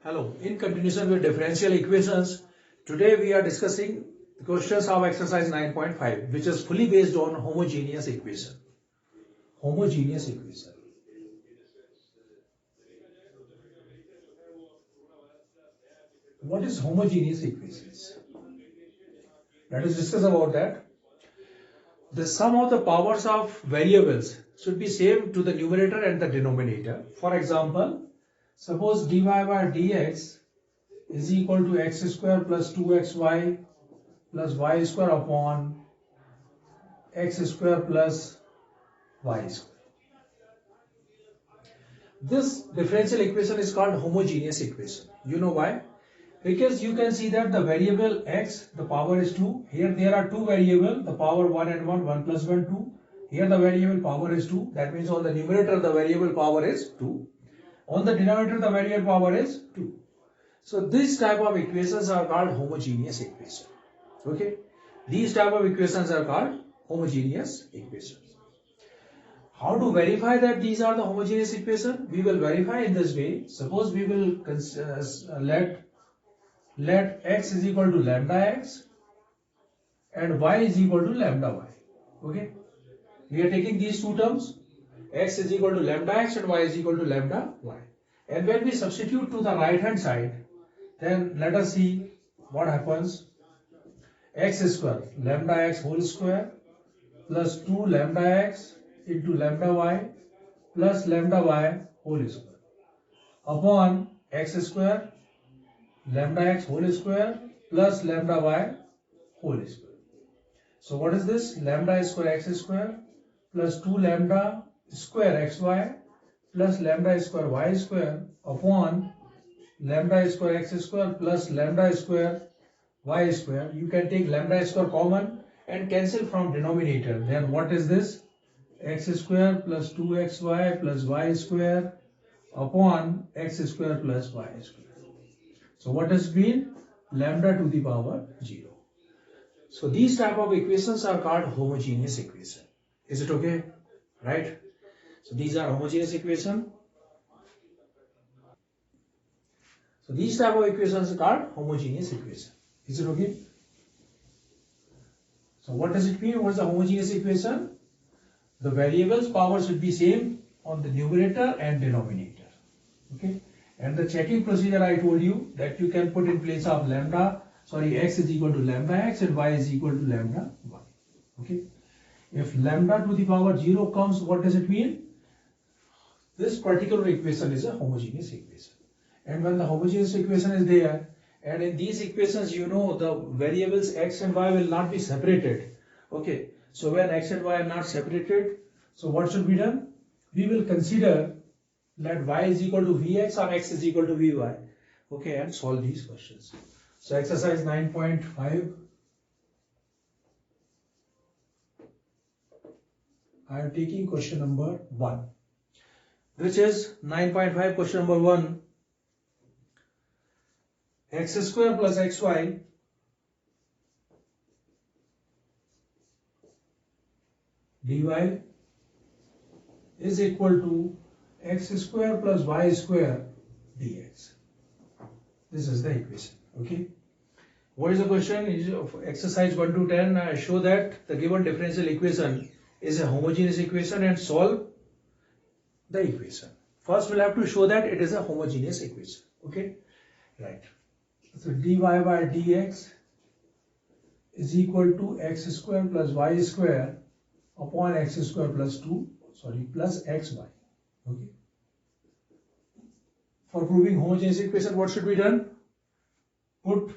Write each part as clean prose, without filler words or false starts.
Hello, in continuation with differential equations, today we are discussing the questions of exercise 9.5, which is fully based on homogeneous equation. Homogeneous equation. What is homogeneous equations? Let us discuss about that. The sum of the powers of variables should be same to the numerator and the denominator. For example, suppose dy by dx is equal to x square plus 2xy plus y square upon x square plus y square. This differential equation is called homogeneous equation. You know why? Because you can see that the variable x, the power is 2. Here there are two variables, the power 1 and 1, 1 plus 1, 2. Here the variable power is 2. That means on the numerator the variable power is 2. On the denominator the variable power is 2. So this type of equations are called homogeneous equation. Okay? These type of equations are called homogeneous equations. How to verify that these are the homogeneous equation? We will verify in this way. Suppose we will let x is equal to lambda x and y is equal to lambda y. Okay? We are taking these two terms. X is equal to lambda x and y is equal to lambda y. And when we substitute to the right hand side, then let us see what happens. X square, lambda x whole square plus 2 lambda x into lambda y plus lambda y whole square upon x square, lambda x whole square plus lambda y whole square. So what is this? Lambda square x square plus 2 lambda square xy plus lambda square y square upon lambda square x square plus lambda square y square. You can take lambda square common and cancel from denominator. Then what is this? X square plus 2xy plus y square upon x square plus y square. So what has been? Lambda to the power 0. So these type of equations are called homogeneous equation. Is it okay? Right? So these are homogeneous equation. So these type of equations are called homogeneous equation. Is it okay? So what does it mean? What is the homogeneous equation? The variables power should be same on the numerator and denominator. Okay? And the checking procedure I told you that you can put in place of x is equal to lambda x and y is equal to lambda y. Okay? If lambda to the power 0 comes, what does it mean? This particular equation is a homogeneous equation. And when the homogeneous equation is there, and in these equations, you know, the variables x and y will not be separated. Okay? So when x and y are not separated, so what should be done? We will consider that y is equal to vx or x is equal to vy. Okay, and solve these questions. So exercise 9.5. I am taking question number 1, which is 9.5 question number 1. X square plus xy dy is equal to x square plus y square dx. This is the equation. Okay. What is the question? Of exercise 1 to 10, show that the given differential equation is a homogeneous equation and solve the equation. First, we'll have to show that it is a homogeneous equation. Okay. Right. So dy by dx is equal to x square plus y square upon x square plus plus xy. Okay. For proving homogeneous equation, what should be done? Put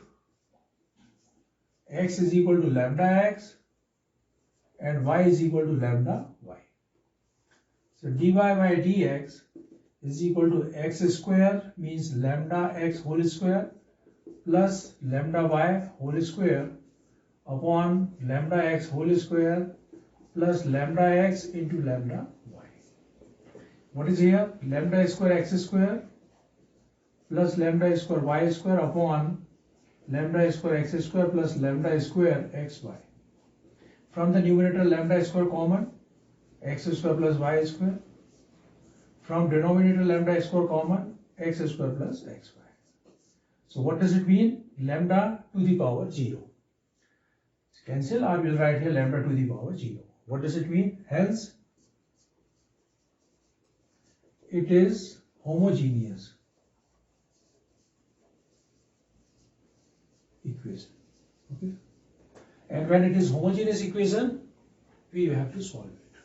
x is equal to lambda x and y is equal to lambda y. So dy by dx is equal to x square means lambda x whole square plus lambda y whole square upon lambda x whole square plus lambda x into lambda y. What is here? Lambda square x square plus lambda square y square upon lambda square x square plus lambda square xy. From the numerator lambda square common, x square plus y square. From denominator lambda square common, x square plus xy. So what does it mean? Lambda to the power 0. Cancel, I will write here lambda to the power 0. What does it mean? Hence, it is homogeneous equation. Okay. And when it is homogeneous equation, we have to solve it.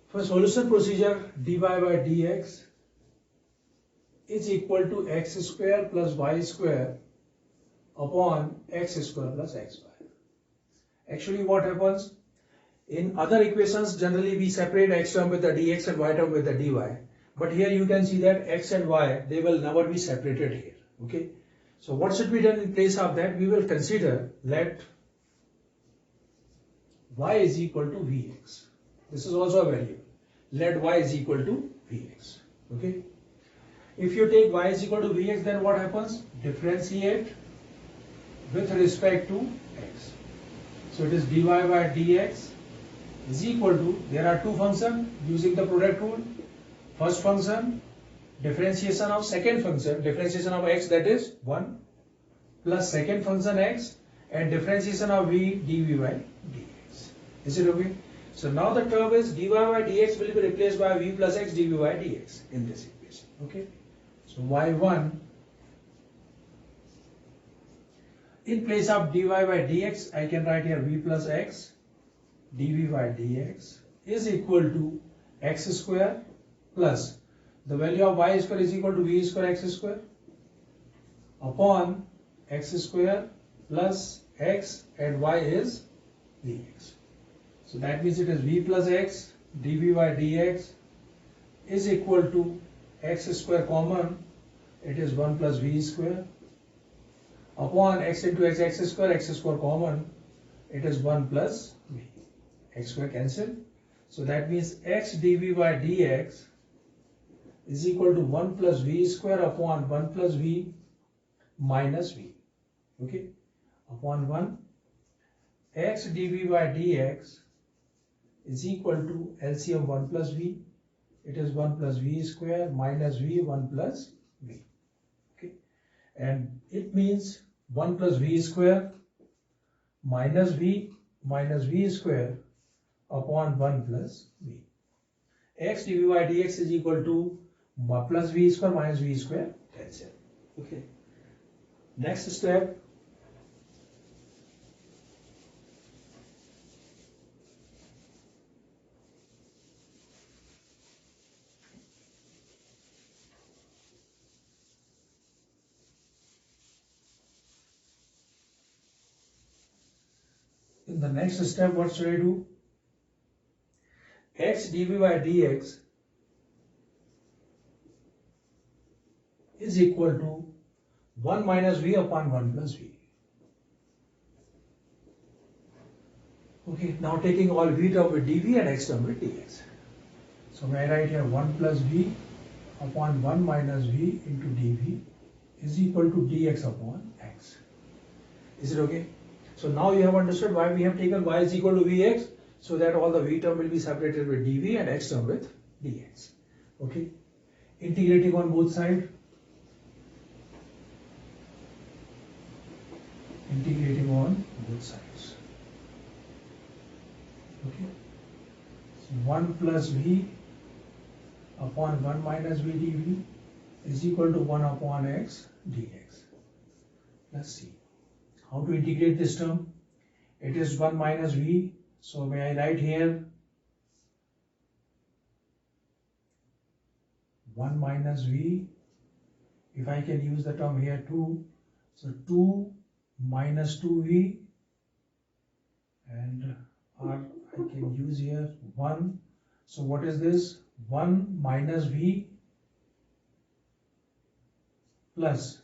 For solution procedure, dy by dx is equal to x square plus y square upon x square plus xy. Actually, what happens? In other equations, generally we separate x term with the dx and y term with the dy. But here you can see that x and y, they will never be separated here. Okay. So what should be done in place of that? We will consider let y is equal to vx. This is also a variable. Let y is equal to vx. Okay. If you take y is equal to vx, then what happens? Differentiate with respect to x. So it is dy by dx is equal to, there are two functions using the product rule. First function, differentiation of second function, differentiation of x, that is 1, plus second function x, and differentiation of v dv by dx. Is it okay? So now the term is dy by dx will be replaced by v plus x dv by dx in this equation. Okay. So y1 in place of dy by dx, I can write here v plus x dv by dx is equal to x square plus the value of y square is equal to v square x square upon x square plus x and y is vx. So that means it is v plus x dv by dx is equal to x square common, it is 1 plus v square upon x into x square common, it is 1 plus v. X square cancel. So that means x dv by dx is equal to 1 plus v square upon 1 plus v minus v. Okay. Upon 1, x dv by dx is equal to LCM 1 plus v. It is 1 plus v square minus v 1 plus v. Okay. And it means 1 plus v square minus v square upon 1 plus v. X dv by dx is equal to plus v square minus v square cancel. Okay. Next step. In the next step, what should I do? X dv by dx is equal to 1 minus v upon 1 plus v. Okay, now taking all v term with dv and x term with dx. So I write here 1 plus v upon 1 minus v into dv is equal to dx upon x. Is it okay? So now you have understood why we have taken y is equal to vx, so that all the v term will be separated with dv and x term with dx. Okay. Integrating on both sides. Integrating on both sides. Okay. So 1 plus v upon 1 minus v dv is equal to 1 upon x dx. Let's see. How to integrate this term? It is 1 minus v. So may I write here 1 minus v. If I can use the term here 2. So 2 minus 2v. And I can use here 1. So what is this? 1 minus v plus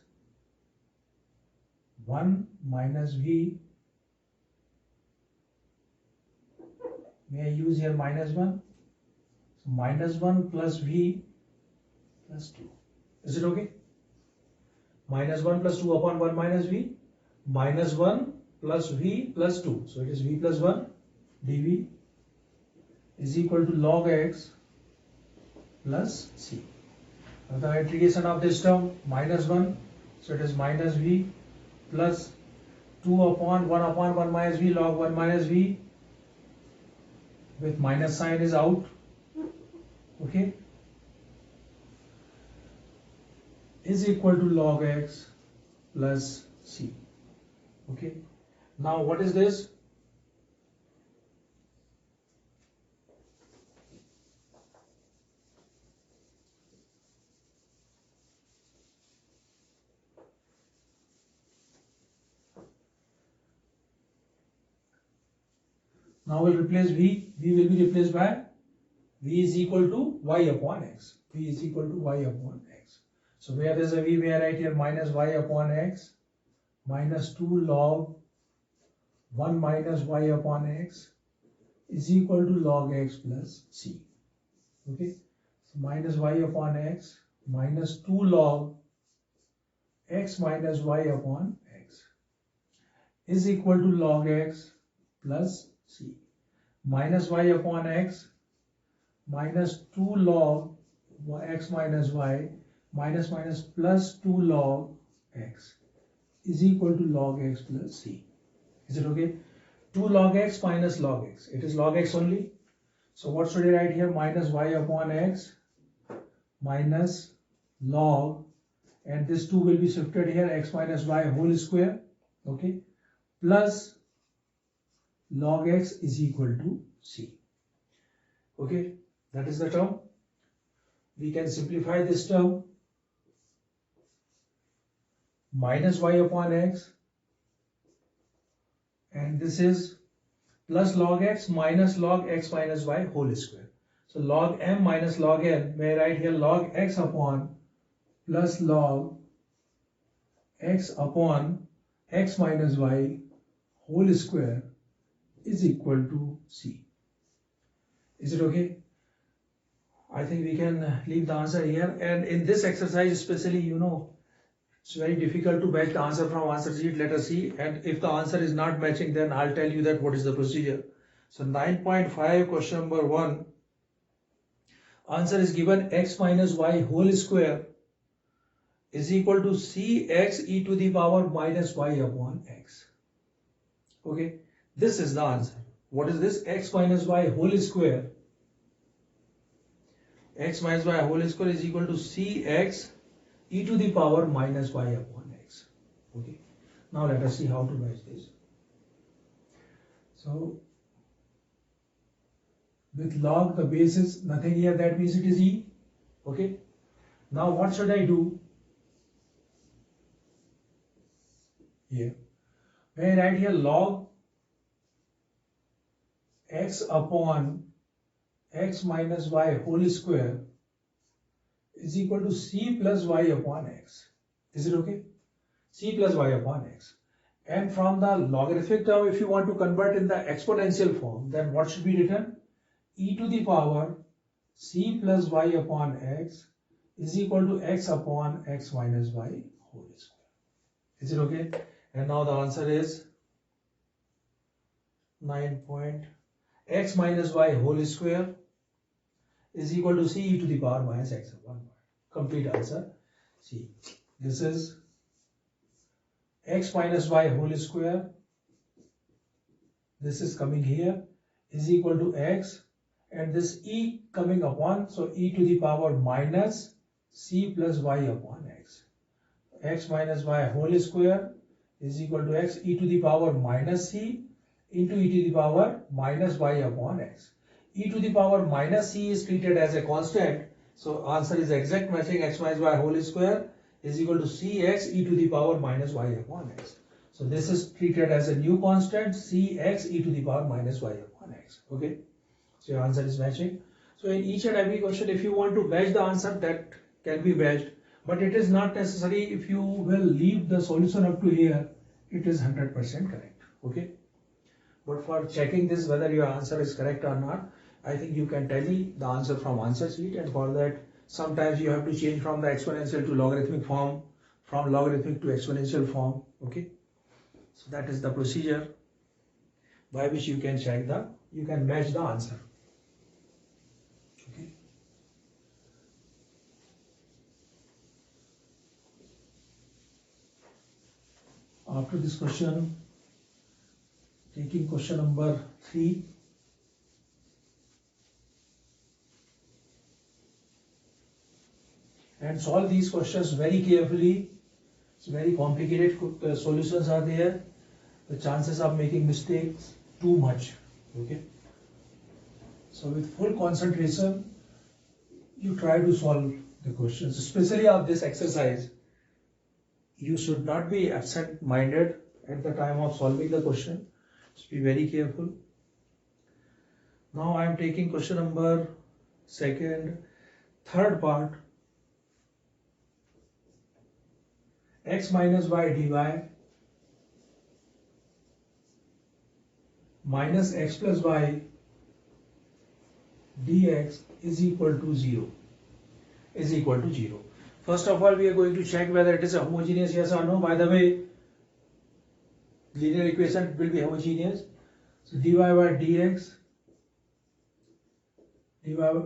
1 minus v. May I use here minus 1? So minus 1 plus v plus 2. Is it okay? Minus 1 plus 2 upon 1 minus v. Minus 1 plus v plus 2. So it is v plus 1 dv is equal to log x plus c. Now the integration of this term minus 1. So it is minus v plus 2 upon 1 minus v log 1 minus v with minus sign is out. Okay, is equal to log x plus c. Okay, now what is this? Now we'll replace v. V will be replaced by v is equal to y upon x. V is equal to y upon x. So where there is a v, we write here minus y upon x minus 2 log 1 minus y upon x is equal to log x plus c. Okay, so minus y upon x minus 2 log x minus y upon x is equal to log x plus c. Minus y upon x minus 2 log x minus y minus minus plus 2 log x is equal to log x plus c. Is it okay? 2 log x minus log x. It is log x only. So what should I write here? Minus y upon x minus log, and this 2 will be shifted here, x minus y whole square. Okay, plus log x is equal to c. Okay, that is the term. We can simplify this term. Minus y upon x, and this is plus log x minus log x minus y whole square. So log m minus log n, may I write here log x upon plus log x upon x minus y whole square is equal to c. Is it okay? I think we can leave the answer here. And in this exercise especially, it's very difficult to match the answer from answer sheet. Let us see. And if the answer is not matching, then I'll tell you that what is the procedure. So 9.5 question number 1. Answer is given x minus y whole square is equal to cx e to the power minus y upon x. Okay, this is the answer. What is this? X minus y whole square. X minus y whole square is equal to cx e to the power minus y upon x. Okay, now let us see how to match this. So with log the base is nothing here, that means it is e. Okay, now what should I do here? May I write here log x upon x minus y whole square is equal to c plus y upon x. Is it okay? C plus y upon x. And from the logarithmic term, if you want to convert in the exponential form, then what should be written? E to the power c plus y upon x is equal to x upon x minus y whole square. Is it okay? And now the answer is 9. X minus y whole square is equal to c e to the power minus x upon y. Complete answer. See, this is x minus y whole square. This is coming here is equal to x, and this e coming upon, so e to the power minus c plus y upon x. X minus y whole square is equal to x e to the power minus c into e to the power minus y upon x. E to the power minus c is treated as a constant, so answer is exact matching. X minus y whole square is equal to cx e to the power minus y upon x. So this is treated as a new constant, cx e to the power minus y upon x. Okay, so your answer is matching. So in each and every question, if you want to match the answer, that can be matched, but it is not necessary. If you will leave the solution up to here, it is 100% correct. Okay, but for checking this whether your answer is correct or not, I think you can tally the answer from answer sheet, and for that sometimes you have to change from the exponential to logarithmic form, from logarithmic to exponential form. Okay, so that is the procedure by which you can check you can match the answer. Okay. after this question, taking question number 3. And solve these questions very carefully. It's very complicated solutions are there. The chances of making mistakes too much. Okay. So with full concentration, you try to solve the questions, especially of this exercise. You should not be absent-minded at the time of solving the question. Just be very careful. Now I am taking question number 2, third part. X minus y dy minus x plus y dx is equal to 0. First of all, we are going to check whether it is a homogeneous, yes or no. By the way, linear equation will be homogeneous. So dy by dx,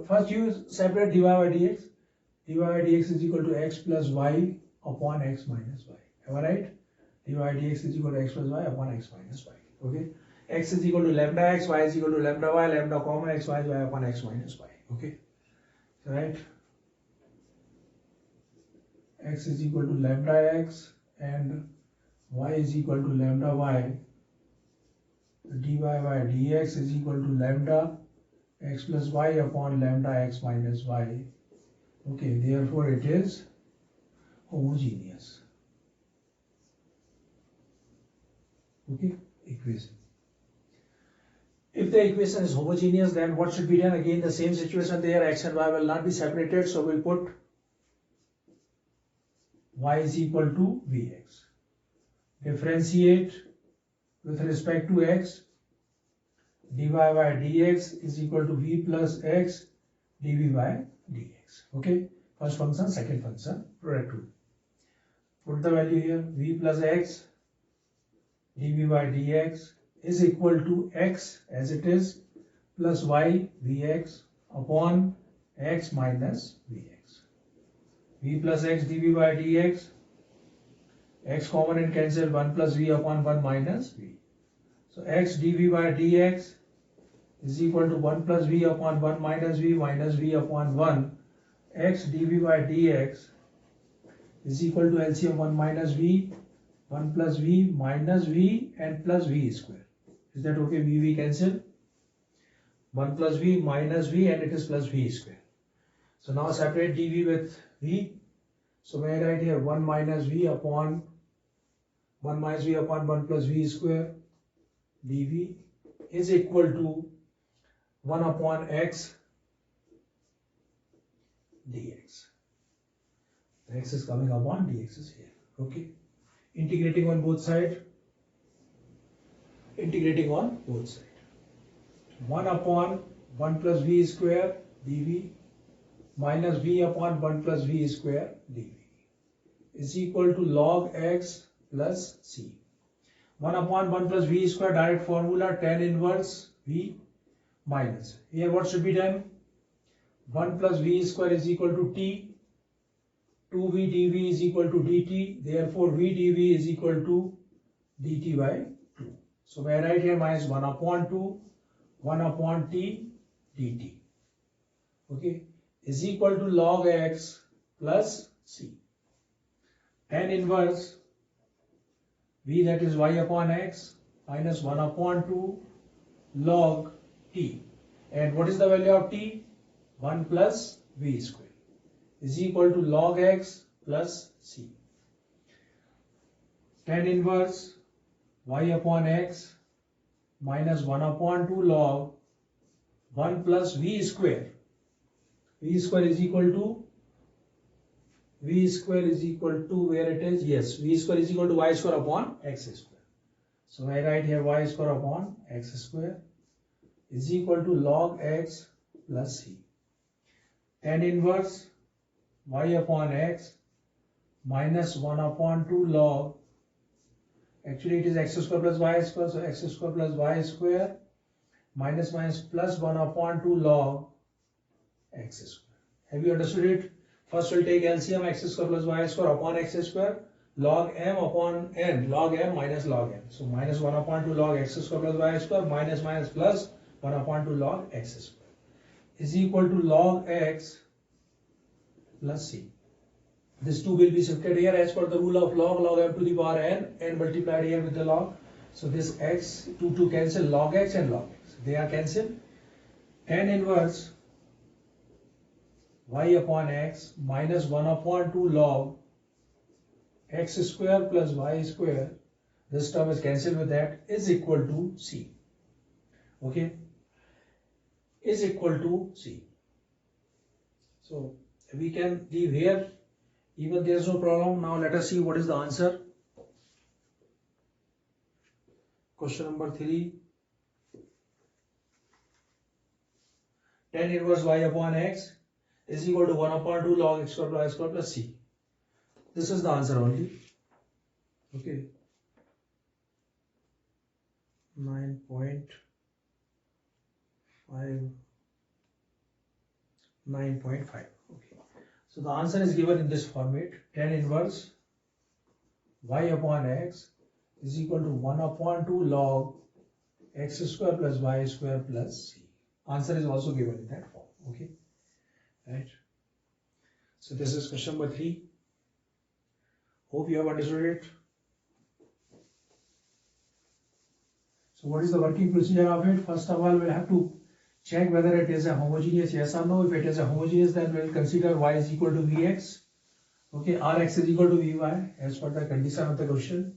first you separate dy by dx. dy by dx is equal to x plus y upon x minus y. Am I right? dy by dx is equal to x plus y upon x minus y. Okay. X is equal to lambda x, y is equal to lambda y, lambda common x, y upon x minus y. Okay. Right. X is equal to lambda x and y is equal to lambda y. dy by dx is equal to lambda x plus y upon lambda x minus y. Okay, therefore it is homogeneous. Okay, equation. If the equation is homogeneous, then what should be done? Again, the same situation there, x and y will not be separated, so we'll put y is equal to vx. Differentiate with respect to x, dy by dx is equal to v plus x dv by dx. Okay, first function, second function, product rule. Put the value here, v plus x dv by dx is equal to x as it is plus y vx upon x minus vx. v plus x dv by dx, x common and cancel, 1 plus v upon 1 minus v. So x dv by dx is equal to 1 plus v upon 1 minus v upon 1. X dv by dx is equal to LCM 1 minus v, 1 plus v minus v and plus v square. Is that okay? V cancel. 1 plus v minus v and it is plus v square. So now separate dv with v. So may I write here 1 minus v upon 1 plus v square dv is equal to 1 upon x dx. X is coming upon, dx is here. Okay. Integrating on both sides. 1 upon 1 plus v square dv minus v upon 1 plus v square dv is equal to log x plus c. 1 upon 1 plus v square, direct formula, tan inverse v minus. Here what should be done? 1 plus v square is equal to t. 2v dv is equal to dt. Therefore v dv is equal to dt by 2. So may I write here minus 1 upon 2, 1 upon t dt. Okay, is equal to log x plus c. Tan inverse v, that is y upon x, minus 1 upon 2 log t. And what is the value of t? 1 plus v square is equal to log x plus c. Tan inverse y upon x minus 1 upon 2 log 1 plus v square. V square is equal to where it is? Yes, v square is equal to y square upon x square. So I write here y square upon x square is equal to log x plus c. Tan inverse y upon x minus 1 upon 2 log, actually it is x square plus y square, so x square plus y square minus plus 1 upon 2 log x square. Have you understood it? First we'll take LCM x square plus y square upon x square, log m upon n, log m minus log n. So minus 1 upon 2 log x square plus y square minus minus plus 1 upon 2 log x square is equal to log x plus c. This 2 will be shifted here as per the rule of log m to the power n multiplied here with the log. So this x, 2 cancel, log x and log x. They are cancelled. Tan inverse y upon x minus 1 upon 2 log x square plus y square, this term is cancelled with that, is equal to c. Okay, is equal to c. So we can leave here, even there is no problem. Now let us see what is the answer. Question number 3. Tan inverse y upon x is equal to 1 upon 2 log x square plus y square plus c. This is the answer only. Okay. 9.5, 9.5. Okay. So the answer is given in this format. Tan inverse y upon x is equal to 1 upon 2 log x square plus y square plus c. Answer is also given in that form. Okay. Right. So this is question number 3. Hope you have understood it. So what is the working procedure of it? First of all, we'll have to check whether it is a homogeneous, yes or no. If it is a homogeneous, then we'll consider y is equal to vx. Okay, rx is equal to vy as per the condition of the question.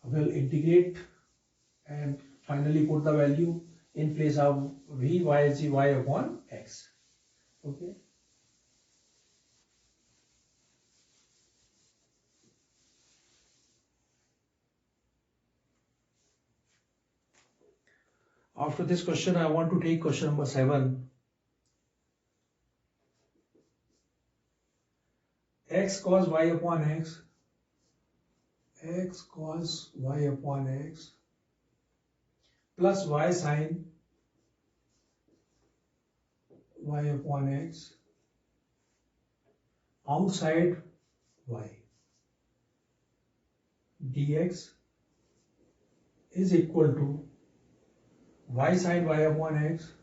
We'll integrate and finally put the value in place of v, y is y upon x. Okay. After this question, I want to take question number 7. X cos y upon x, x cos y upon x plus y sin y upon x outside y dx is equal to y sin y upon x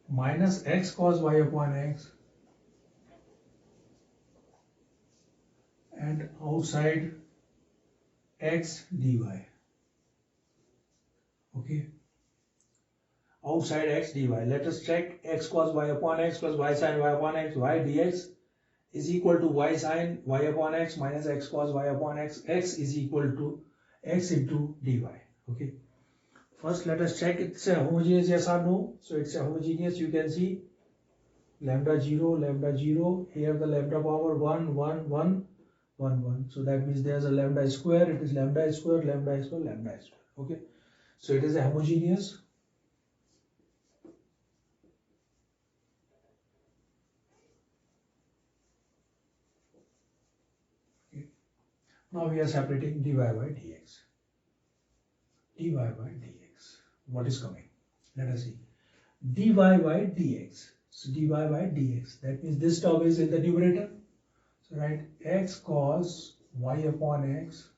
minus x cos y upon x and outside x dy. Okay, outside x dy. Let us check. X cos y upon x plus y sin y upon x, y dx is equal to y sin y upon x minus x cos y upon x. X is equal to x into dy. Okay, first let us check it's a homogeneous, yes or no. So it's a homogeneous. You can see lambda 0, lambda 0. Here the lambda power 1, 1, 1, 1, 1. So that means there's a lambda square. It is lambda square, lambda square, lambda square. Okay, so it is a homogeneous. Okay. Now we are separating dy by dx. Dy by dx. What is coming? Let us see. Dy by dx. So dy by dx. That means this term is in the numerator. So write x cos y upon x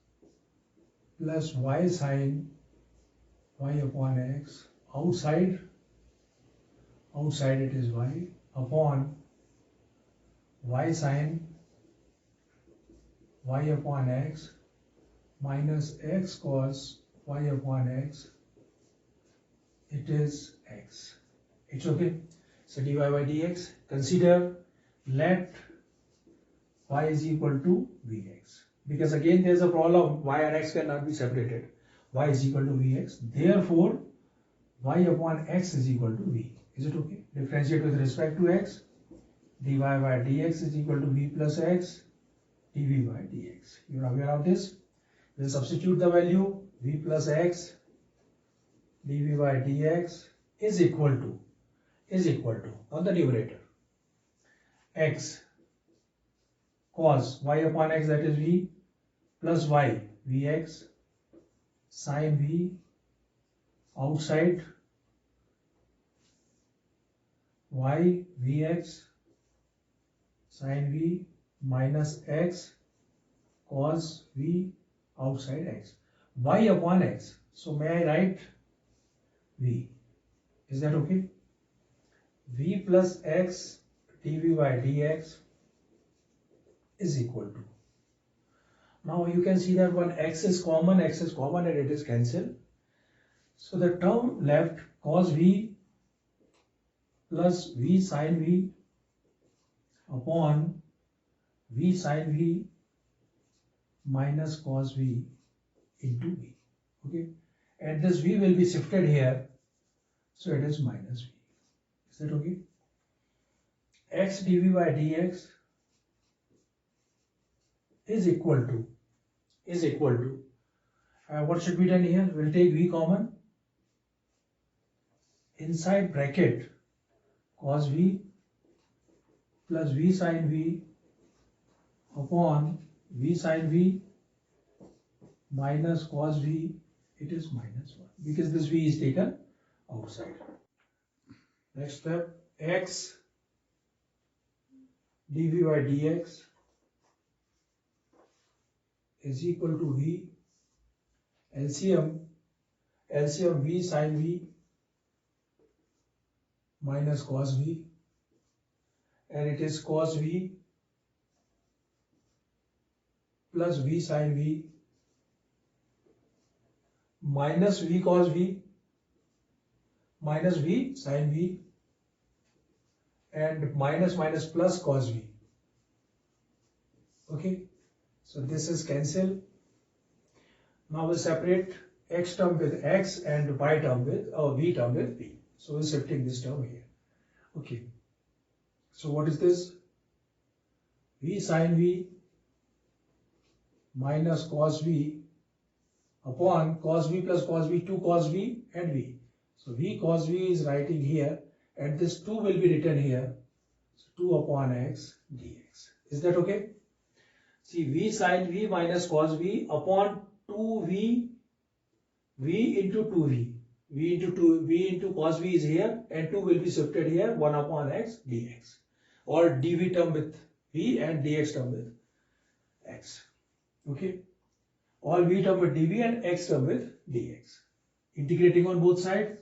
plus y sin y upon x outside it is y upon y sin y upon x minus x cos y upon x, it is x. It's okay. So dy by dx, consider let y is equal to vx, because again there is a problem, y and x cannot be separated. Y is equal to vx, therefore y upon x is equal to v. Is it okay? Differentiate with respect to x. Dy by dx is equal to v plus x dv by dx. You are aware of this? We'll substitute the value v plus x dv by dx is equal to on the numerator x cos y upon x, that is v, plus y vx sin v outside y vx sin v minus x cos v outside x, y upon x. So may I write v? Is that okay? V plus x dv by dx is equal to. Now you can see that when x is common and it is cancelled. So the term left cos v plus v sin v upon v sin v minus cos v into v. Okay, and this v will be shifted here, so it is minus v. Is that okay? X dv by dx is equal to what should be done here? We'll take v common. Inside bracket cos v plus v sin v upon v sin v minus cos v, it is minus 1 because this v is taken outside. Next step, x dv by dx is equal to v LCM v sin v minus cos v, and it is cos v plus v sin v minus v cos v minus v sin v and minus plus cos v. Okay, so this is cancelled. Now we'll separate x term with x and y term with v term with v. So we're shifting this term here. Okay, so what is this? V sin v minus cos v upon cos v plus cos v, 2 cos v and v. So v cos v is writing here, and this 2 will be written here. So 2 upon x dx. Is that okay? See, v sin v minus cos v upon 2v, v into 2v. v into cos v is here, and 2 will be shifted here, 1 upon x dx, or dv term with v and dx term with x. Okay, all v term with dv and x term with dx. Integrating on both sides,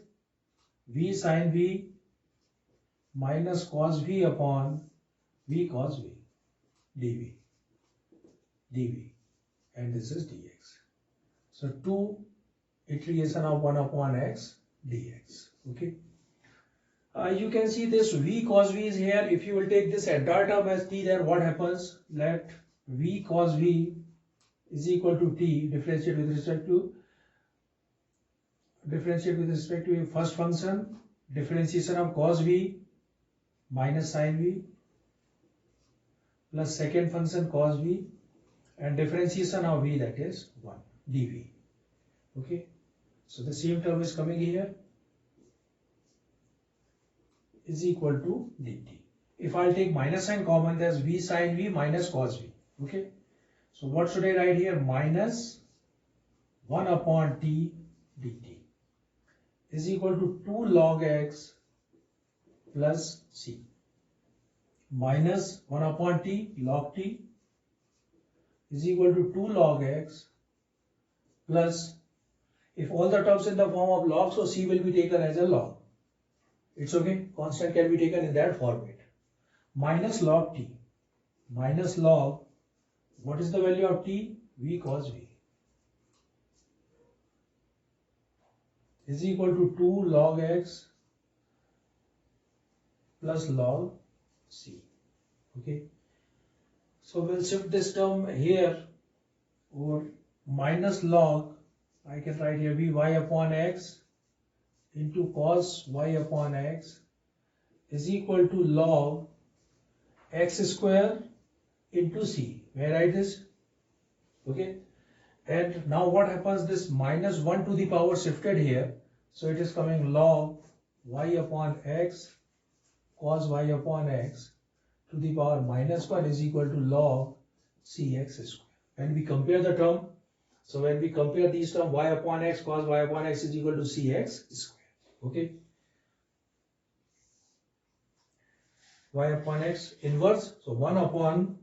v sin v minus cos v upon v cos v dv, and this is dx. So 2 integration of 1 upon x dx. Okay, you can see this v cos v is here. If you will take this entire term as t, then what happens? Let v cos v is equal to t, differentiate with respect to a first function, differentiation of cos v minus sin v plus second function cos v, and differentiation of v, that is 1 dv. Okay, so the same term is coming here, is equal to dt. If I'll take minus sign common, there's v sin v minus cos v. Okay, so what should I write here? Minus 1 upon t dt is equal to 2 log x plus c, minus 1 upon t log t is equal to 2 log x plus, if all the terms in the form of log, so c will be taken as a log. It's okay, constant can be taken in that format. Minus log t, minus log, what is the value of t? V cos v is equal to 2 log x plus log c. Okay, so we'll shift this term here, or minus log, I can write here vy upon x into cos y upon x is equal to log x square into c. May I write this? Okay, and now what happens? This minus 1 to the power shifted here, so it is coming log y upon x cos y upon x to the power minus 1 is equal to log cx square. When we compare the term, so when we compare these terms, y upon x cos y upon x is equal to cx square. Okay, y upon x inverse. So 1 upon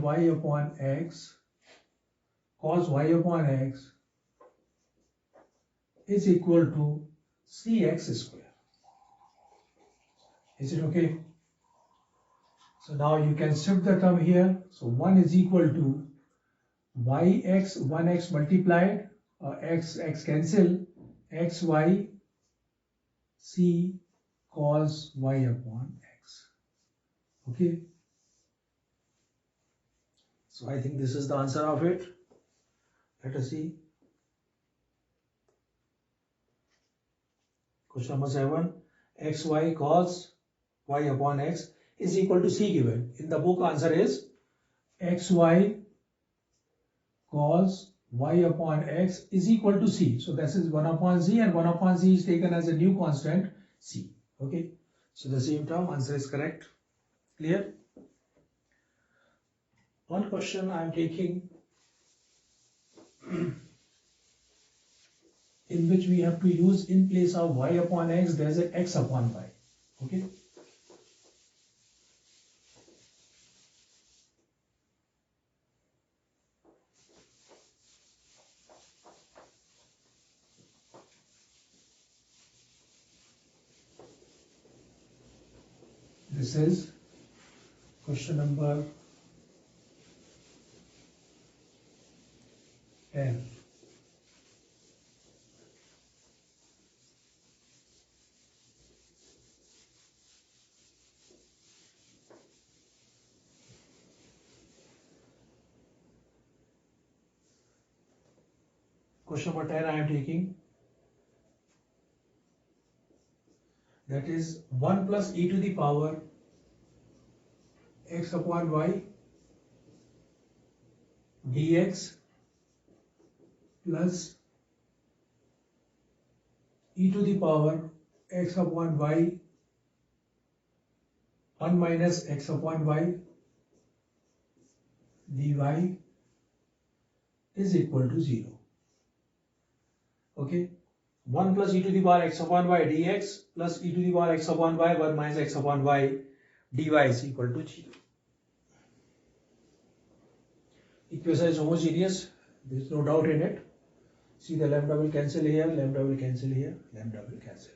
y upon x cos y upon x is equal to cx square. Is it okay? So now you can shift the term here. So 1 is equal to yx, 1x multiplied, x cancel, xy c cos y upon x. Okay. So I think this is the answer of it. Let us see. Question number 7. xy cos y upon x is equal to c given. In the book answer is xy cos y upon x is equal to c. So this is 1 upon z, and 1 upon z is taken as a new constant c. Okay. So the same term, answer is correct. Clear? One question I am taking in which we have to use in place of y upon x, there is a x upon y. Okay. This is question number 10. Question number 10 I am taking, that is 1 plus e to the power x upon y dx plus e to the power x upon y 1 minus x upon y dy is equal to 0. Okay. 1 plus e to the power x upon y dx plus e to the power x upon y 1 minus x upon y dy is equal to 0. Equation is homogeneous, there is no doubt in it. See, the lambda will cancel here, lambda will cancel here, lambda will cancel.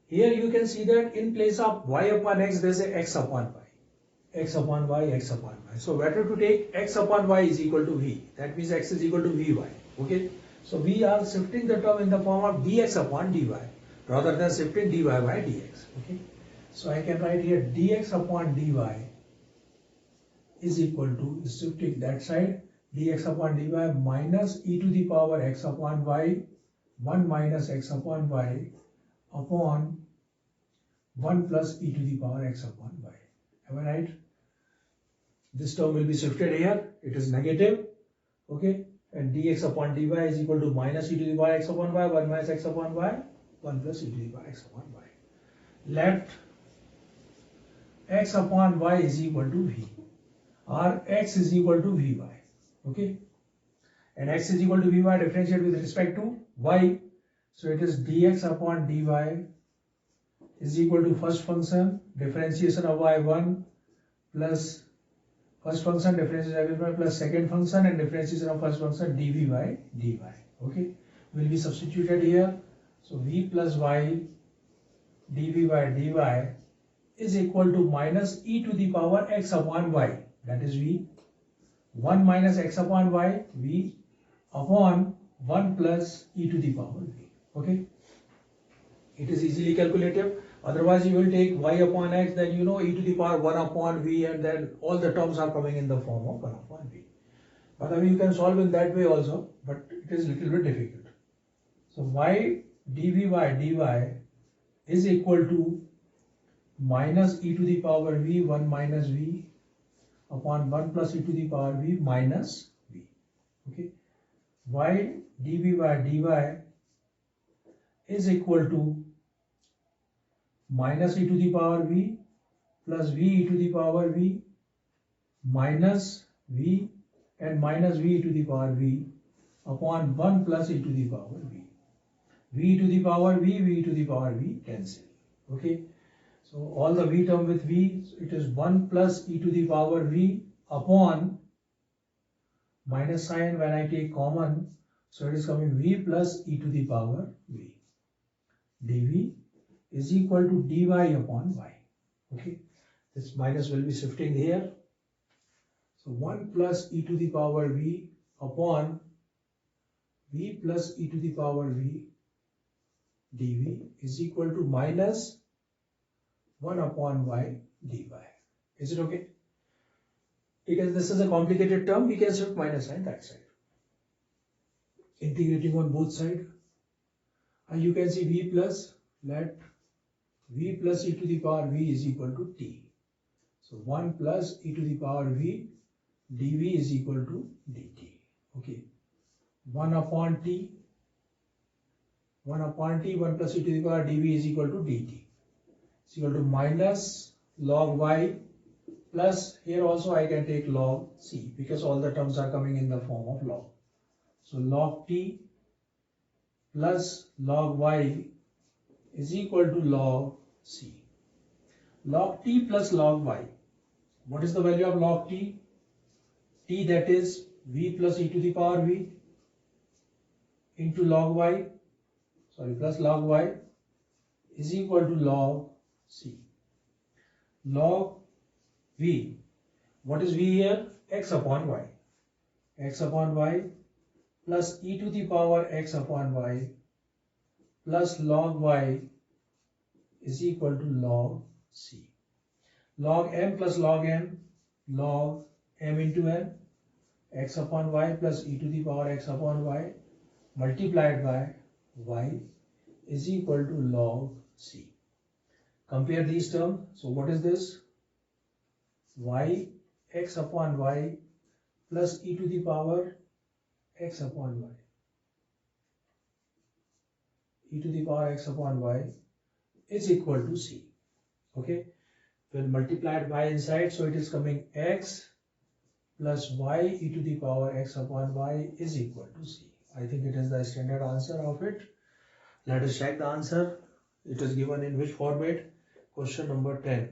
Here you can see that in place of y upon x there is a x upon y. X upon y, x upon y. So better to take x upon y is equal to v. That means x is equal to vy. Okay. So we are shifting the term in the form of dx upon dy rather than shifting dy by dx. Okay. So I can write here dx upon dy is equal to, shifting that side, dx upon dy minus e to the power x upon y 1 minus x upon y upon 1 plus e to the power x upon y. Am I right? This term will be shifted here. It is negative. Okay. And dx upon dy is equal to minus e to the power x upon y 1 minus x upon y 1 plus e to the power x upon y. Let x upon y is equal to v, or x is equal to vy. Okay. And x is equal to vy, differentiate with respect to y. So it is dx upon dy is equal to first function differentiation of y1 plus first function differentiation of y plus second function and differentiation of first function dv by dy. Okay, will be substituted here. So v plus y dv by dy is equal to minus e to the power x upon y, that is v, 1 minus x upon y, v upon 1 plus e to the power v. Okay, it is easily calculative. Otherwise you will take y upon x, then you know e to the power 1 upon v, and then all the terms are coming in the form of 1 upon v. But I mean you can solve in that way also, but it is little bit difficult. So y dv by dy is equal to minus e to the power v 1 minus v upon 1 plus e to the power v minus v. Okay, y dv by dy is equal to minus e to the power v plus v e to the power v minus v and minus v e to the power v upon 1 plus e to the power v. V to the power v, v to the power v cancel. Okay, so all the v term with v, it is 1 plus e to the power v upon minus sign when I take common, so it is coming v plus e to the power v. dv is equal to dy upon y. Okay, this minus will be shifting here. So 1 plus e to the power v upon v plus e to the power v dv is equal to minus 1 upon y dy. Is it okay? Because this is a complicated term, we can shift minus sign that side. Integrating on both sides. And you can see v plus, let v plus e to the power v is equal to t. So 1 plus e to the power v dv is equal to dt. Okay. 1 upon t, 1 plus e to the power dv is equal to dt. Is equal to minus log y plus, here also I can take log c because all the terms are coming in the form of log. So log t plus log y is equal to log c. Log t plus log y. What is the value of log t? T, that is v plus e to the power v into log y, plus log y is equal to log c. Log v, what is v here? X upon y. X upon y plus e to the power x upon y plus log y is equal to log c. Log m plus log n, log m into n, x upon y plus e to the power x upon y multiplied by y is equal to log c. Compare these terms. So what is this? Y x upon y plus e to the power x upon y. E to the power x upon y is equal to c. Okay. When multiplied y inside, so it is coming x plus y e to the power x upon y is equal to c. I think it is the standard answer of it. Let us check the answer. It is given in which format? Question number 10.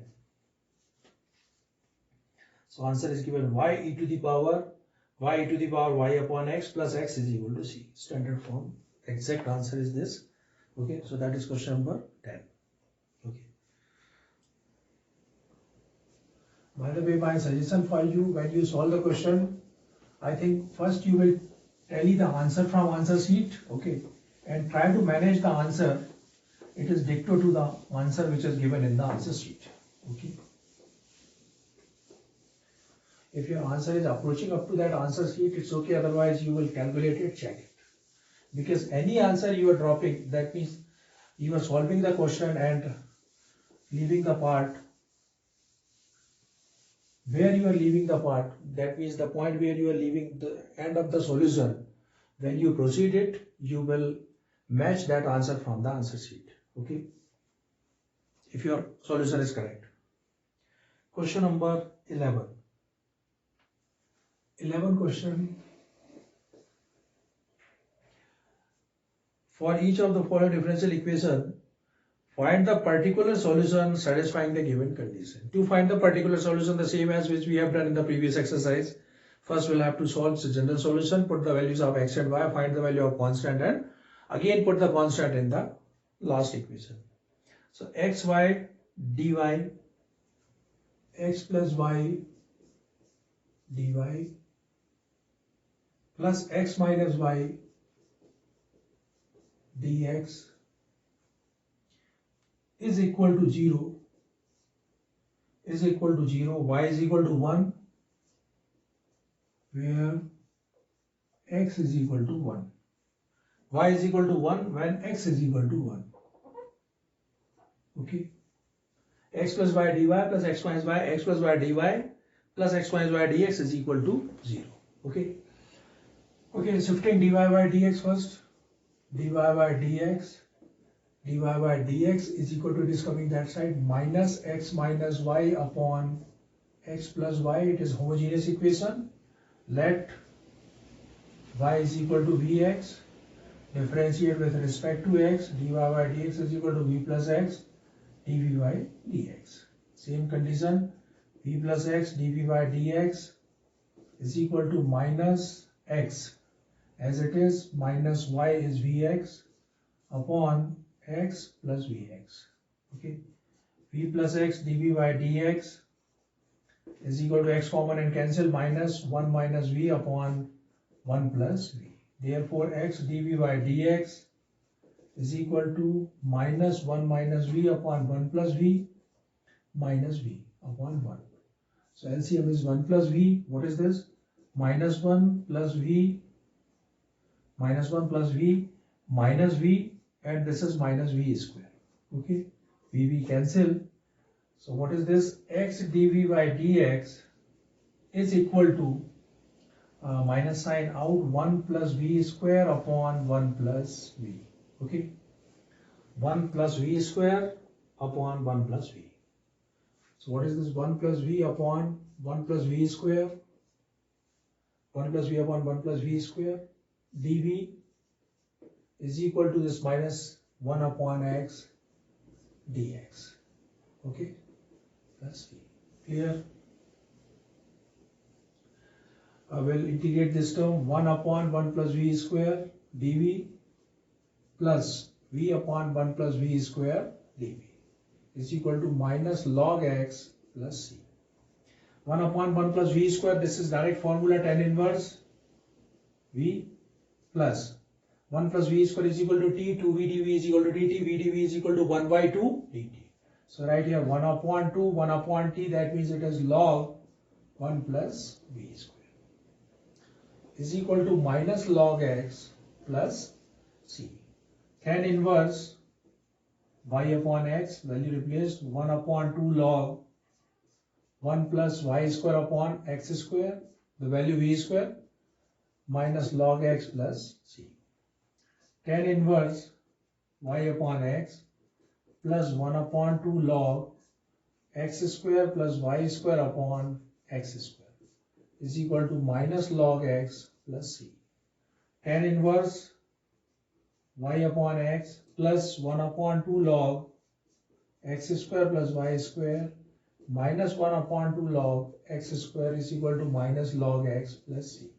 So answer is given y e to the power y upon x plus x is equal to c. Standard form. Exact answer is this. Okay, so that is question number 10. Okay. By the way, my suggestion for you, when you solve the question, I think first you will tally the answer from answer sheet, okay, and try to manage the answer. It is dicto to the answer which is given in the answer sheet. Okay. If your answer is approaching up to that answer sheet, it's okay. Otherwise, you will calculate it, check it. Because any answer you are dropping, that means you are solving the question and leaving the part. Where you are leaving the part, that means the point where you are leaving the end of the solution. When you proceed it, you will match that answer from the answer sheet. Okay. If your solution is correct. Question number 11. 11 question. For each of the following differential equation, find the particular solution satisfying the given condition. To find the particular solution, the same as which we have done in the previous exercise. First, we'll have to solve the general solution, put the values of x and y, find the value of constant, and again put the constant in the last equation. So xy dy, x plus y dy plus x minus y dx is equal to 0, y is equal to 1, where x is equal to 1. Y is equal to 1 when x is equal to 1. Okay. X plus y dy plus x minus y, x plus y dy plus x minus y dx is equal to 0. Okay. Okay, shifting dy by dx first. Dy by dx is equal to, it is coming that side, minus x minus y upon x plus y. It is homogeneous equation. Let y is equal to vx, differentiate with respect to x, dy by dx is equal to v plus x dv by dx. Same condition, v plus x dv by dx is equal to minus x as it is minus y is vx upon x plus vx. Okay, v plus x dv by dx is equal to x common and cancel minus 1 minus v upon 1 plus v. Therefore x dv by dx is equal to minus 1 minus v upon 1 plus v minus v upon 1. So LCM is 1 plus v. What is this? Minus 1 plus v, minus 1 plus v, minus v, and this is minus v square. Okay, v cancel. So what is this? X dv by dx is equal to minus sign out 1 plus v square upon 1 plus v. Okay, 1 plus v square upon 1 plus v. So what is this? 1 plus v upon 1 plus v square, 1 plus v upon 1 plus v square dv is equal to this minus 1 upon x dx. Okay, plus v. Clear? I will integrate this term 1 upon 1 plus v square dv plus v upon 1 plus v square dv is equal to minus log x plus c. 1 upon 1 plus v square, this is direct formula tan inverse v plus 1 plus v square is equal to t, 2v dv is equal to dt, v dv is equal to 1 by 2 dt. So right here 1 upon 2, 1 upon t, that means it is log 1 plus v square is equal to minus log x plus c. Tan inverse y upon x, value replaced 1 upon 2 log 1 plus y square upon x square, the value v square, minus log x plus c. Tan inverse y upon x plus 1 upon 2 log x square plus y square upon x square is equal to minus log x plus c. Tan inverse y upon x plus 1 upon 2 log x square plus y square minus 1 upon 2 log x square is equal to minus log x plus c.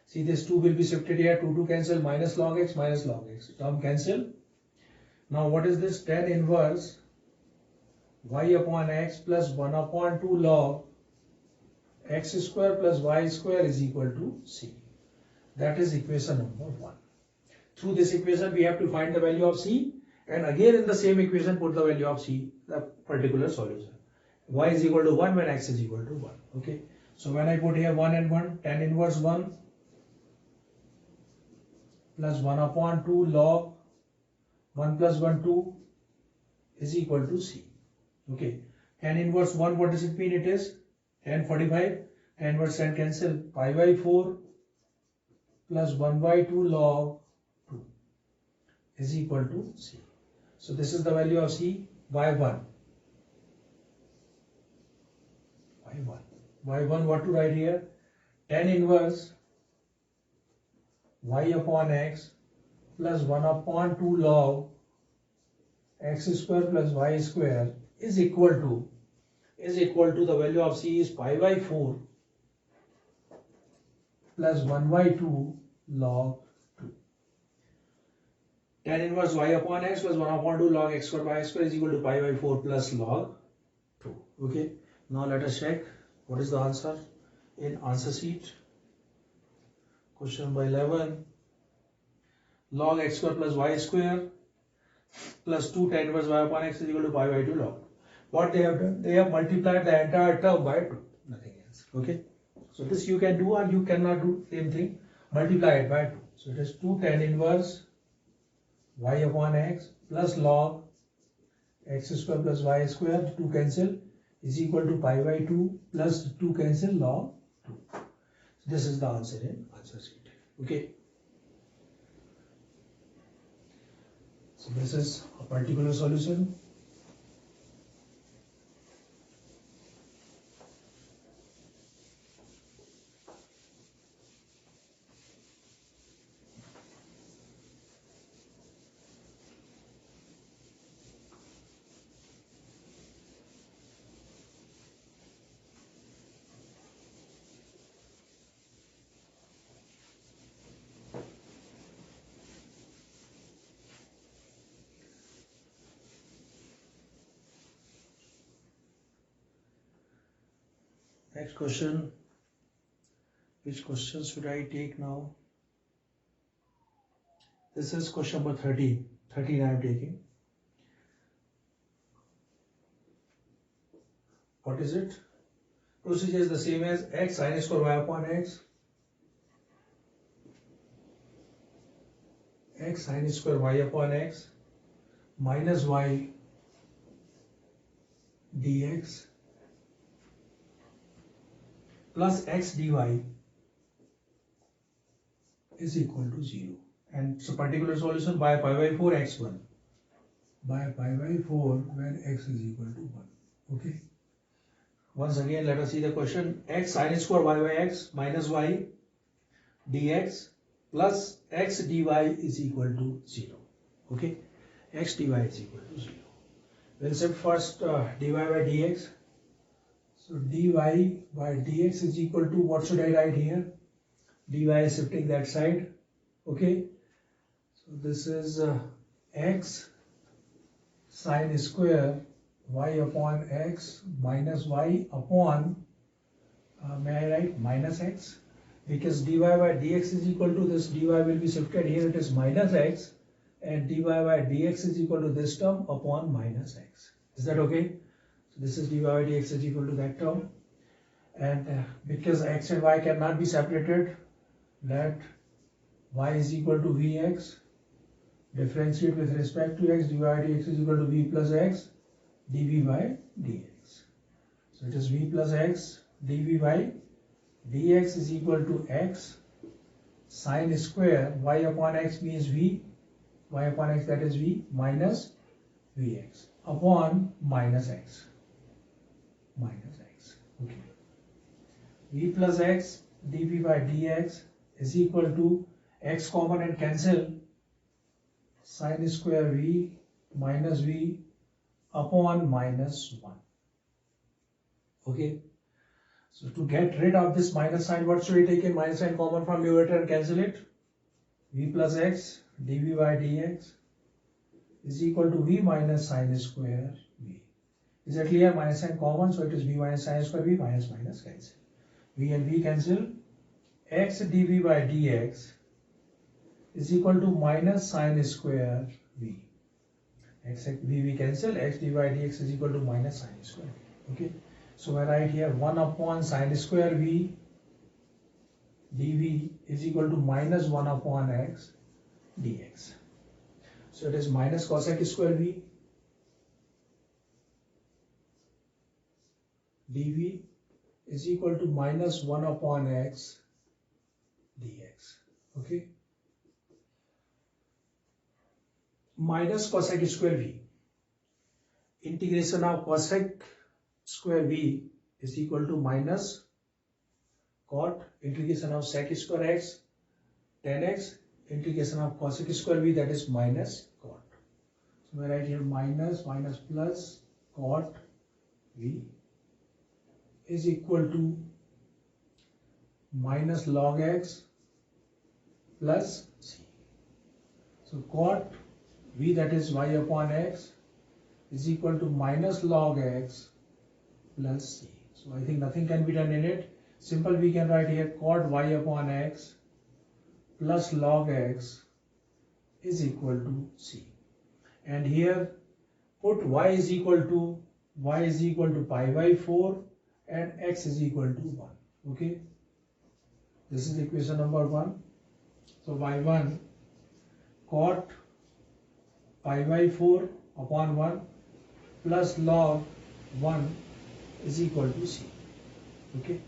See, this 2 will be shifted here, 2 cancel, minus log x, term cancel. Now what is this? Tan inverse y upon x plus 1 upon 2 log x square plus y square is equal to c. That is equation number 1. Through this equation we have to find the value of c, and again in the same equation put the value of c, the particular solution. Y is equal to 1 when x is equal to 1. Okay, so when I put here 1 and 1, tan inverse 1 plus 1 upon 2 log 1 plus 1 2 is equal to c. Okay, tan inverse 1, what does it mean? It is tan 45, tan inverse tan cancel, pi by 4 plus 1 by 2 log 2 is equal to c. So this is the value of c, y1. y1, what to write here? Tan inverse y upon x plus 1 upon 2 log x square plus y square is equal to the value of c is pi by 4 plus 1 by 2 log 2. Tan inverse y upon x plus 1 upon 2 log x square by y square is equal to pi by 4 plus log 2. Okay, now let us check what is the answer in answer sheet. Question number 11, log x square plus y square plus 2 tan inverse y upon x is equal to pi by 2 log. What they have done? They have multiplied the entire term by 2, nothing else. Okay, so this you can do or you cannot do, same thing, multiply it by 2. So it is 2 tan inverse y upon x plus log x square plus y square, 2 cancel, is equal to pi by 2 plus 2 cancel log 2. So this is the answer in answer sheet. Okay, so this is a particular solution. Next question. Which question should I take now? This is question number 13. 13 I am taking. What is it? Procedure is the same as x sin square y upon x. X sin square y upon x minus y dx plus x dy is equal to 0. And so particular solution by pi by 4 x1. By pi by 4 when x is equal to 1. Okay. Once again, let us see the question. X sin square y by x minus y dx plus x dy is equal to 0. Okay. X dy is equal to 0. We'll shift first dy by dx. So dy by dx is equal to, what should I write here? Dy is shifting that side. Okay. So this is x sin square y upon x minus y upon, may I write minus x? Because dy by dx is equal to this, dy will be shifted here, it is minus x, and dy by dx is equal to this term upon minus x. Is that okay? So this is dy by dx is equal to that term. And because x and y cannot be separated, let y is equal to vx, differentiate with respect to x, dy by dx is equal to v plus x dv by dx. So it is v plus x dv by dx is equal to x sin square y upon x means v, y upon x, that is v, minus vx upon minus x. Okay. V plus x dv by dx is equal to x common and cancel, sin square v minus v upon minus 1. Okay. So to get rid of this minus sign, what should we take in? Minus sign common from numerator and cancel it. V plus x dv by dx is equal to v minus sin square v. Is that clear? Minus sign common, so it is v minus sin square v, minus minus cancel. V and v cancel. X dv by dx is equal to minus sin square v. X v cancel, x dv by dx is equal to minus sin square v. Okay. So I write here 1 upon sin square v dv is equal to minus 1 upon x dx. So it is minus cosec square v dv is equal to minus 1 upon x dx. Okay. Minus cosec square v. Integration of cosec square v is equal to minus cot, integration of sec square x, tan x, integration of cosec square v, that is minus cot. So I write here minus plus cot v is equal to minus log x plus c. So cot v, that is y upon x, is equal to minus log x plus c. So I think nothing can be done in it. Simple, we can write here cot y upon x plus log x is equal to c. And here put y is equal to pi by 4 and x is equal to 1. Okay. This is equation number 1. So y1 cot pi by 4 upon 1 plus log 1 is equal to c. Okay.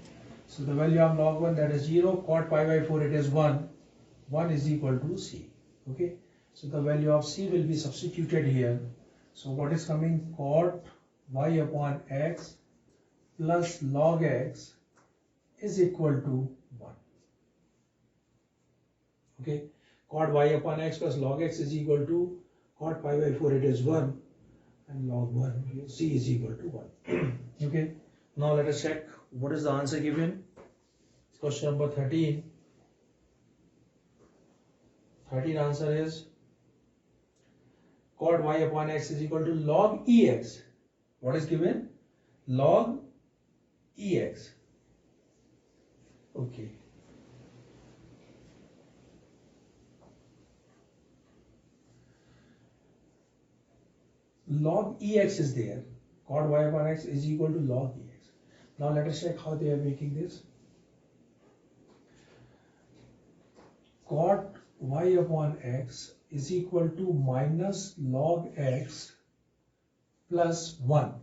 So the value of log 1, that is 0, cot pi by 4 it is 1, 1 is equal to c. Okay. So the value of c will be substituted here. So what is coming? Cot y upon x plus log x is equal to 1. Okay. Cot y upon x plus log x is equal to cot pi by 4, it is 1, and log 1, c is equal to 1. Okay. Now let us check what is the answer given. Question number 13. 13 answer is cot y upon x is equal to log ex. What is given? Log ex. Okay. Log ex is there. Cot y upon x is equal to log ex. Now let us check how they are making this. Cot y upon x is equal to minus log x plus 1.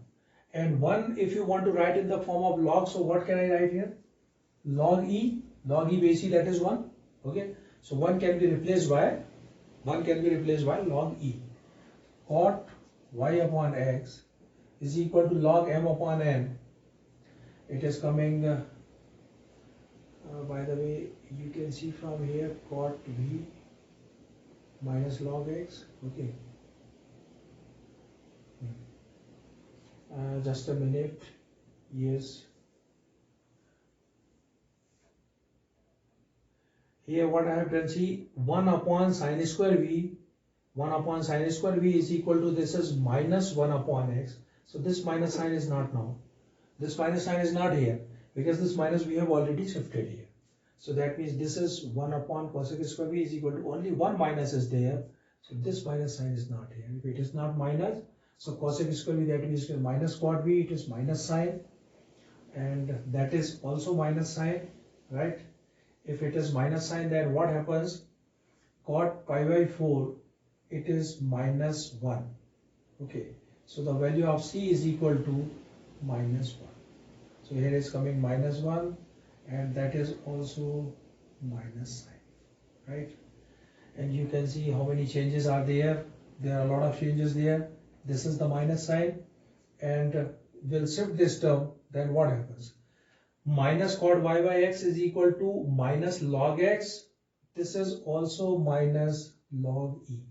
And 1, if you want to write in the form of log, so what can I write here? Log e base e, that is 1. Okay, so 1 can be replaced by log e. Cot y upon x is equal to log m upon n. It is coming, by the way, you can see from here cot v minus log x. Okay. Just a minute. Yes. Here what I have done, see, 1 upon sine square v. 1 upon sine square v is equal to, this is minus 1 upon x. So this minus sign is not now. This minus sign is not here, because this minus we have already shifted here. So that means this is 1 upon cosec square v is equal to, only one minus is there. So this minus sign is not here. If it is not minus, so cosec square v, that means minus cot v, it is minus sign. And that is also minus sign, right? If it is minus sign, then what happens? Cot pi by 4, it is minus 1. Okay, so the value of c is equal to minus 1. So here is coming minus 1, and that is also minus sign, right? And you can see how many changes are there. There are a lot of changes there. This is the minus sign, and we'll shift this term. Then what happens? Minus cot y by x is equal to minus log x. This is also minus log e.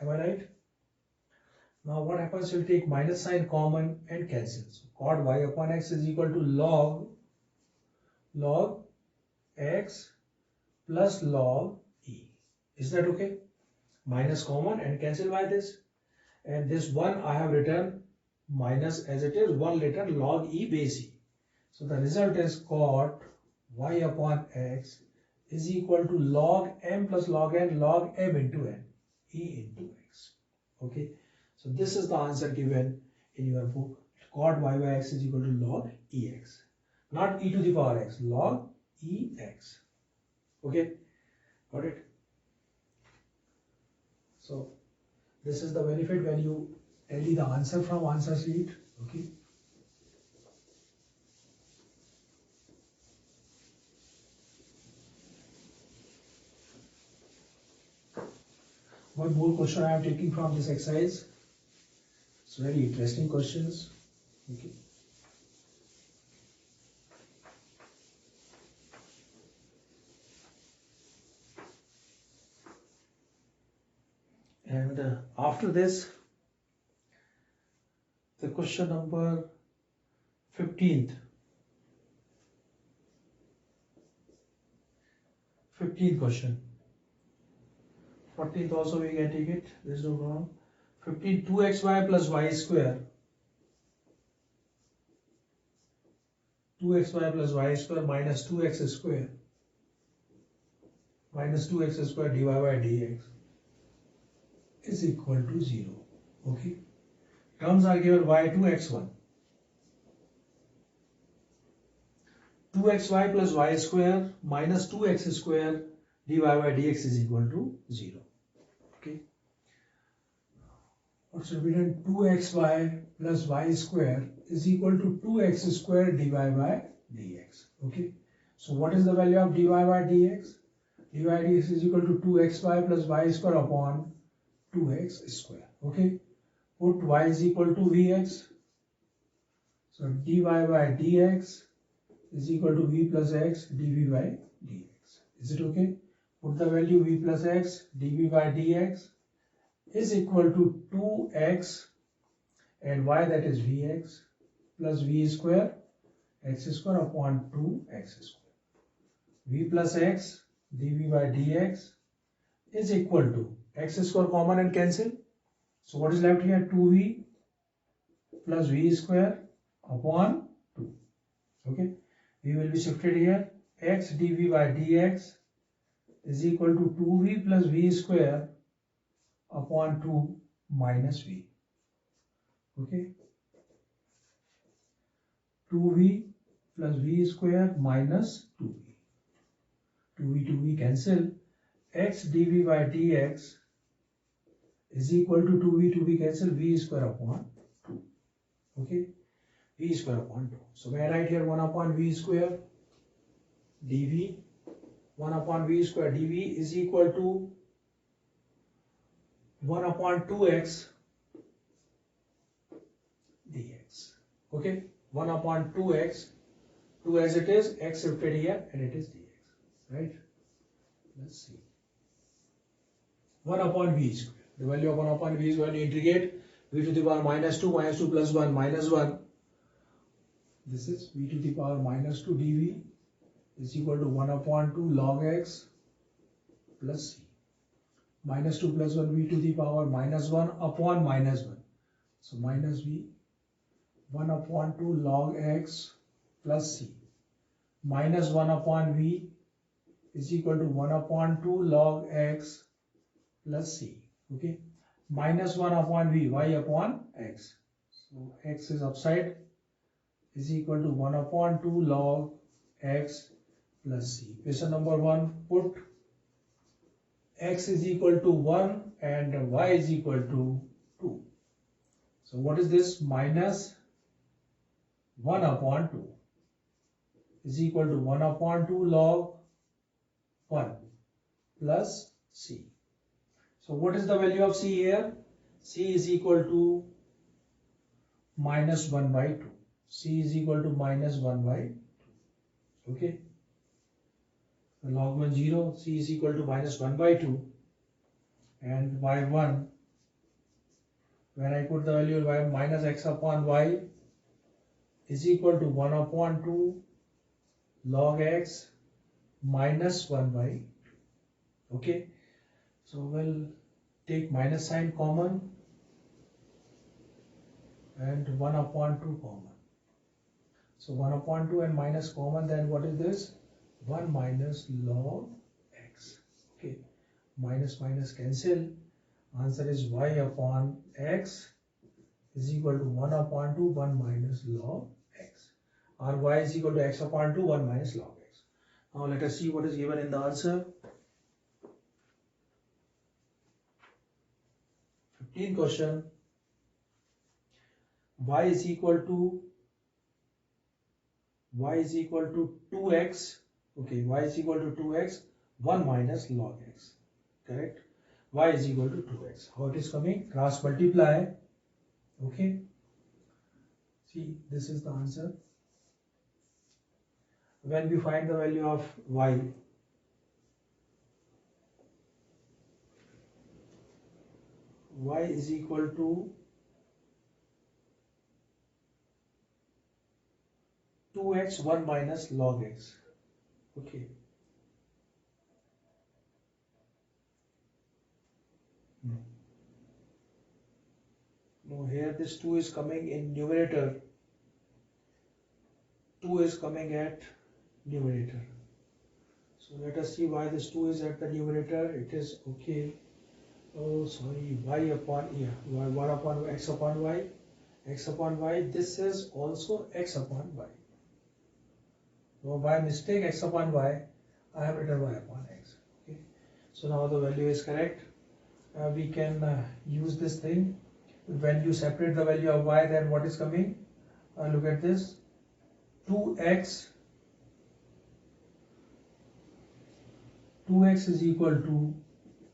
Am I right? Now what happens? We'll take minus sign common and cancel. So cot y upon x is equal to log x plus log e. Is that okay? Minus common and cancel by this. And this 1 I have written minus as it is 1 liter log e base e. So the result is cot y upon x is equal to log m plus log n log m into n, e into x. Okay, so this is the answer given in your book. Cot y by x is equal to log ex, not e to the power x, log ex. Okay, got it? So this is the benefit when you tally the answer from answer sheet. Okay. One more question I am taking from this exercise. It's very interesting questions. Okay. And after this, the question number 15th. 15th question. 14th also we can take it. There is no problem. 15, 2xy plus y square. 2xy plus y square minus 2x square. Minus 2x square dy by dx is equal to 0. Okay. Terms are given y2 x1. 2xy plus y square minus 2x square dy by dx is equal to 0. Okay. What should be done? 2xy plus y square is equal to 2x square dy by dx. Okay. So what is the value of dy by dx? dy by dx is equal to 2xy plus y square upon 2x square. Okay. Put y is equal to vx. So dy by dx is equal to v plus x dv by dx. Is it okay? Put the value v plus x dv by dx is equal to 2x and y, that is vx, plus v square x square upon 2x square. V plus x dv by dx is equal to x square common and cancel. So what is left here? 2v plus v square upon 2. Okay. V will be shifted here x dv by dx is equal to 2v plus v square upon 2 minus v. Okay, 2v plus v square minus 2v. 2v cancel. X dv by dx is equal to 2v cancel, v square upon 2. Okay, v square upon 2. So when I write here 1 upon v square dv, 1 upon v square dv is equal to 1 upon 2x dx. Okay, 1 upon 2x, 2 as it is, x shifted here and it is dx, right? Let's see. 1 upon v square. The value of 1 upon v is when you integrate v to the power minus 2 plus 1 minus 1. This is v to the power minus 2 dv is equal to 1 upon 2 log x plus c. Minus 2 plus 1 v to the power minus 1 upon minus 1. So minus v, 1 upon 2 log x plus c. Minus 1 upon v is equal to 1 upon 2 log x plus c. Okay, minus 1 upon v, y upon x. So x is upside, is equal to 1 upon 2 log x plus c. Question number 1, put x is equal to 1 and y is equal to 2. So what is this? Minus 1 upon 2 is equal to 1 upon 2 log 1 plus c. So what is the value of c here? C is equal to minus 1 by 2. C is equal to minus 1 by 2. Okay. So log 1 0, c is equal to minus 1 by 2. And y1, when I put the value of y minus x upon y is equal to 1 upon 2 log x minus 1 by 2. Okay. So we'll take minus sign common and 1 upon 2 common. So 1 upon 2 and minus common, then what is this? 1 minus log x. Okay, minus minus cancel. Answer is y upon x is equal to 1 upon 2, 1 minus log x. Or y is equal to x upon 2, 1 minus log x. Now let us see what is given in the answer. 15th question. Y is equal to 2x. Okay, y is equal to 2x, 1 minus log x. Correct? Y is equal to 2x. How it is coming? Cross multiply. Okay. See, this is the answer. When we find the value of y, y is equal to 2x 1 minus log x. Okay. No, here this 2 is coming in numerator. 2 is coming at numerator. So let us see why this 2 is at the numerator. It is okay. Oh, sorry, y upon, yeah, 1 upon x upon y. X upon y, this is also x upon y. So by mistake x upon y, I have written y upon x. Okay. So now the value is correct. We can use this thing. When you separate the value of y, then what is coming? Look at this. 2x is equal to,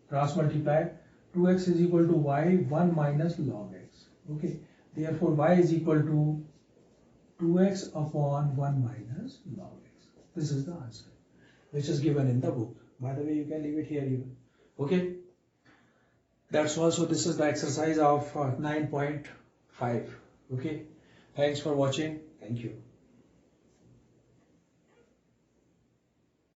cross multiply, 2x is equal to y 1 minus log x. Okay. Therefore y is equal to 2x upon 1 minus log x. This is the answer, which is given in the book. By the way, you can leave it here even. Okay. That's also, this is the exercise of 9.5. Okay. Thanks for watching. Thank you.